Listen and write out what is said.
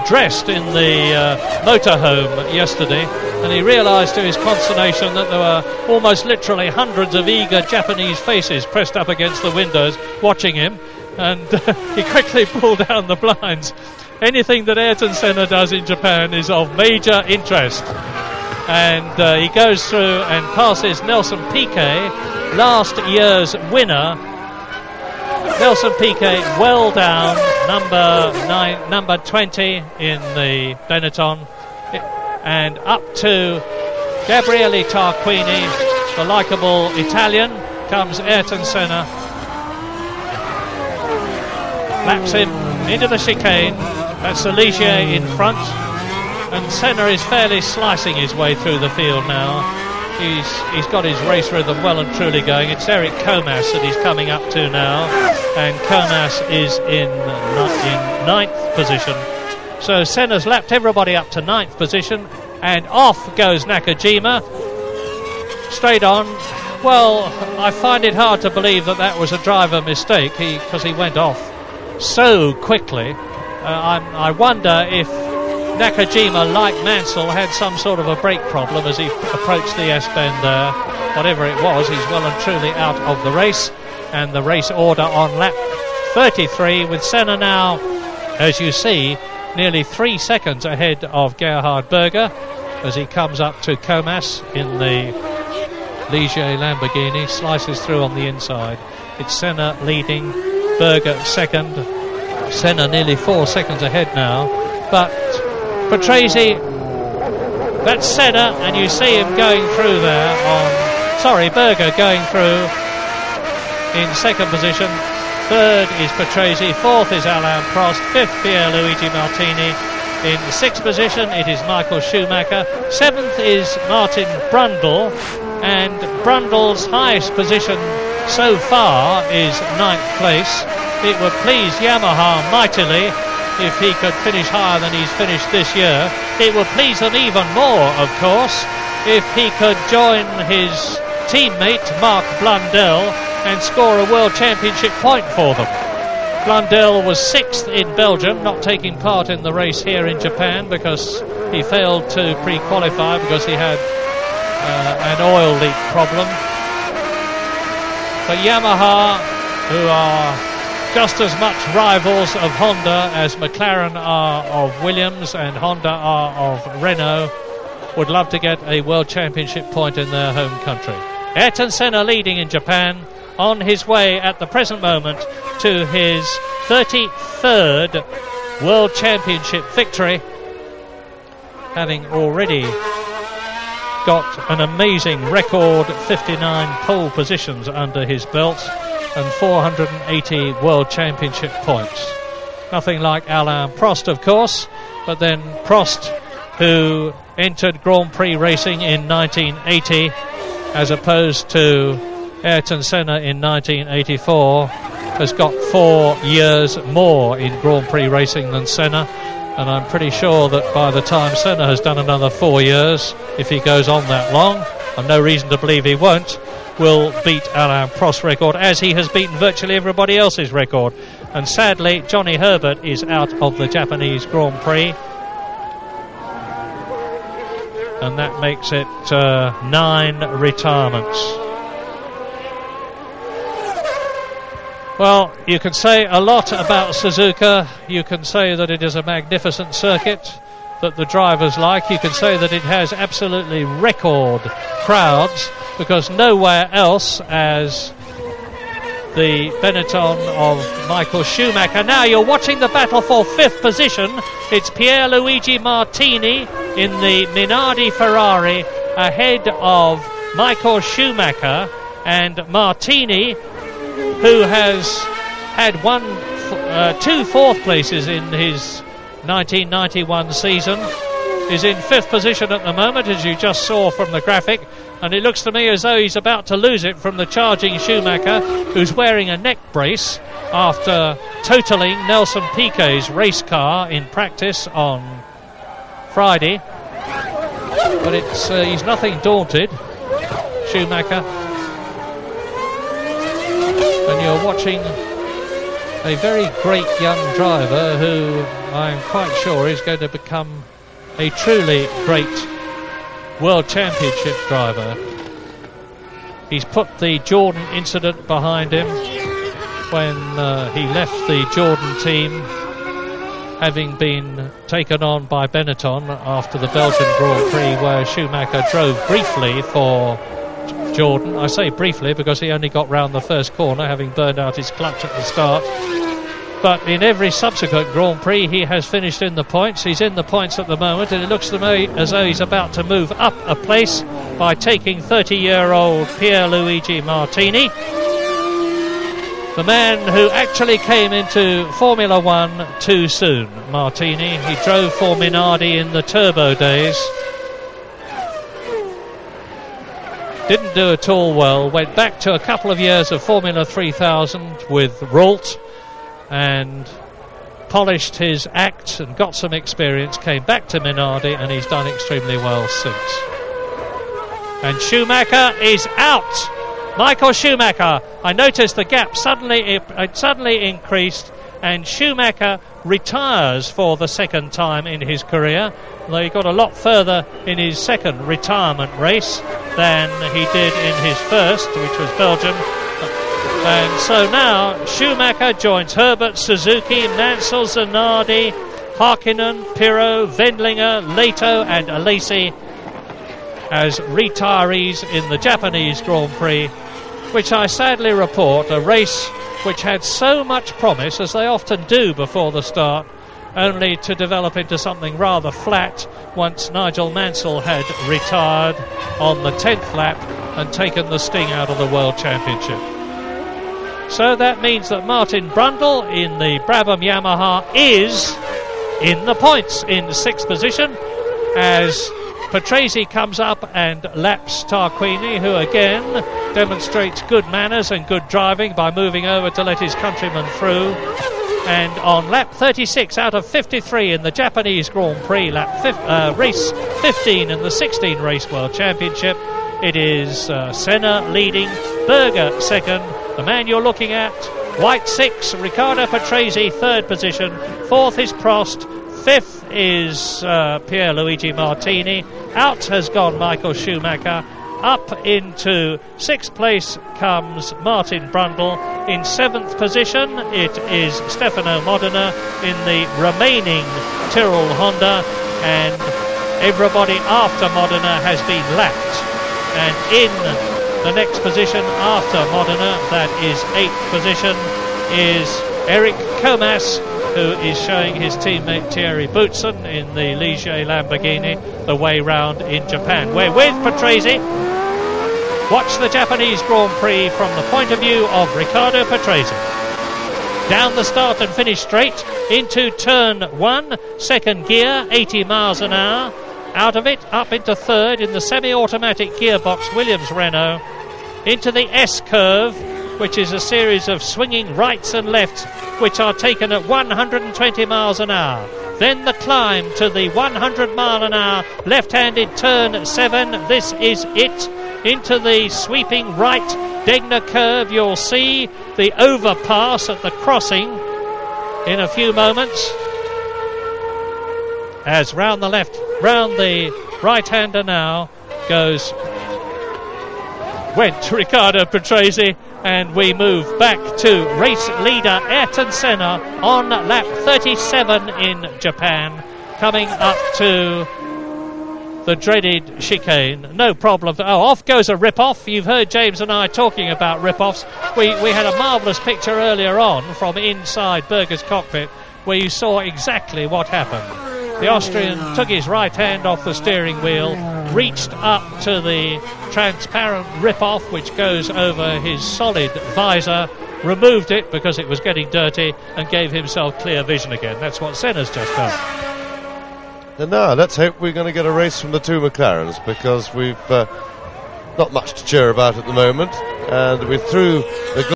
undressed in the motorhome yesterday, and he realised to his consternation that there were almost literally hundreds of eager Japanese faces pressed up against the windows watching him, and he quickly pulled down the blinds. Anything that Ayrton Senna does in Japan is of major interest. And he goes through and passes Nelson Piquet, last year's winner. Nelson Piquet well down, number 20 in the Benetton, and up to Gabriele Tarquini, the likeable Italian, comes Ayrton Senna, laps him into the chicane. That's the Ligier in front, and Senna is fairly slicing his way through the field now. He's got his race rhythm well and truly going. It's Eric Comas that he's coming up to now, and Comas is in ninth position. So Senna's lapped everybody up to ninth position, and off goes Nakajima straight on. Well, I find it hard to believe that was a driver mistake, because he went off so quickly. I wonder if Nakajima, like Mansell, had some sort of a brake problem as he approached the S-bend there. Whatever it was, he's well and truly out of the race, and the race order on lap 33, with Senna now, as you see, nearly 3 seconds ahead of Gerhard Berger as he comes up to Comas in the Ligier Lamborghini, slices through on the inside. It's Senna leading, Berger second. Senna nearly 4 seconds ahead now, but Patrese, that's Senna, and you see him going through there Berger going through in second position. Third is Patrese, fourth is Alain Prost, fifth Pierluigi Martini. In sixth position it is Michael Schumacher, seventh is Martin Brundle, and Brundle's highest position so far is ninth place. It would please Yamaha mightily if he could finish higher than he's finished this year. It would please them even more, of course, if he could join his teammate Mark Blundell and score a World Championship point for them. Blundell was sixth in Belgium, not taking part in the race here in Japan because he failed to pre-qualify because he had an oil leak problem. But Yamaha, who are just as much rivals of Honda as McLaren are of Williams and Honda are of Renault, would love to get a World Championship point in their home country. Ayrton Senna leading in Japan, on his way at the present moment to his 33rd World Championship victory, having already got an amazing record 59 pole positions under his belt and 480 World Championship points. Nothing like Alain Prost, of course, but then Prost, who entered Grand Prix racing in 1980 as opposed to Ayrton Senna in 1984, has got 4 years more in Grand Prix racing than Senna, and I'm pretty sure that by the time Senna has done another 4 years, if he goes on that long, I've no reason to believe he won't, will beat Alain Prost's record, as he has beaten virtually everybody else's record. And sadly, Johnny Herbert is out of the Japanese Grand Prix, and that makes it 9 retirements. Well, you can say a lot about Suzuka. You can say that it is a magnificent circuit that the drivers like. You can say that it has absolutely record crowds, because nowhere else as the Benetton of Michael Schumacher. Now you're watching the battle for 5th position. It's Pierluigi Martini in the Minardi Ferrari ahead of Michael Schumacher, and Martini, who has had 2 fourth places in his 1991 season, is in 5th position at the moment, as you just saw from the graphic, and it looks to me as though he's about to lose it from the charging Schumacher, who's wearing a neck brace after totalling Nelson Piquet's race car in practice on Friday. But he's nothing daunted, Schumacher. And you're watching a very great young driver who I'm quite sure is going to become a truly great World Championship driver. He's put the Jordan incident behind him when he left the Jordan team, having been taken on by Benetton after the Belgian Grand Prix, where Schumacher drove briefly for Jordan. I say briefly because he only got round the first corner, having burned out his clutch at the start. But in every subsequent Grand Prix he has finished in the points. He's in the points at the moment, and it looks to me as though he's about to move up a place by taking 30-year-old Pierluigi Martini, the man who actually came into Formula One too soon. Martini, he drove for Minardi in the turbo days, didn't do at all well, went back to a couple of years of Formula 3000 with Ralt and polished his act and got some experience, came back to Minardi, and he's done extremely well since. And Schumacher is out. Michael Schumacher. I noticed the gap suddenly increased, and Schumacher retires for the second time in his career, although he got a lot further in his second retirement race than he did in his first, which was Belgium. And so now Schumacher joins Herbert, Suzuki, Mansell, Zanardi, Hakkinen, Pirro, Wendlinger, Leto and Alesi as retirees in the Japanese Grand Prix, which I sadly report, a race which had so much promise, as they often do before the start, only to develop into something rather flat once Nigel Mansell had retired on the 10th lap and taken the sting out of the World Championship. So that means that Martin Brundle in the Brabham Yamaha is in the points in 6th position, as Patrese comes up and laps Tarquini, who again demonstrates good manners and good driving by moving over to let his countryman through. And on lap 36 out of 53 in the Japanese Grand Prix, race 15 in the 16 race World Championship, it is Senna leading, Berger second, the man you're looking at, White 6, Riccardo Patrese 3rd position, 4th is Prost, 5th is Pierluigi Martini, out has gone Michael Schumacher, up into 6th place comes Martin Brundle, in 7th position it is Stefano Modena in the remaining Tyrrell Honda, and everybody after Modena has been lapped, and in the next position after Modena, that is 8th position, is Eric Comas, who is showing his teammate Thierry Boutsen in the Ligier Lamborghini the way round in Japan. We're with Patrese. Watch the Japanese Grand Prix from the point of view of Riccardo Patrese. Down the start and finish straight into turn 1, second gear, 80 miles an hour. Out of it, up into third in the semi-automatic gearbox Williams Renault, into the S-curve, which is a series of swinging rights and lefts which are taken at 120 miles an hour. Then the climb to the 100 mile an hour left-handed turn 7. This is it. Into the sweeping right Degner curve. You'll see the overpass at the crossing in a few moments. As round the right-hander now went Riccardo Patrese, and we move back to race leader Ayrton Senna on lap 37 in Japan, coming up to the dreaded chicane. No problem. Off goes a rip-off. You've heard James and I talking about rip-offs. We had a marvellous picture earlier on from inside Berger's cockpit where you saw exactly what happened. The Austrian took his right hand off the steering wheel, reached up to the transparent rip-off which goes over his solid visor, removed it because it was getting dirty, and gave himself clear vision again. That's what Senna's just done. And now let's hope we're going to get a race from the two McLarens, because we've not much to cheer about at the moment, and we're through the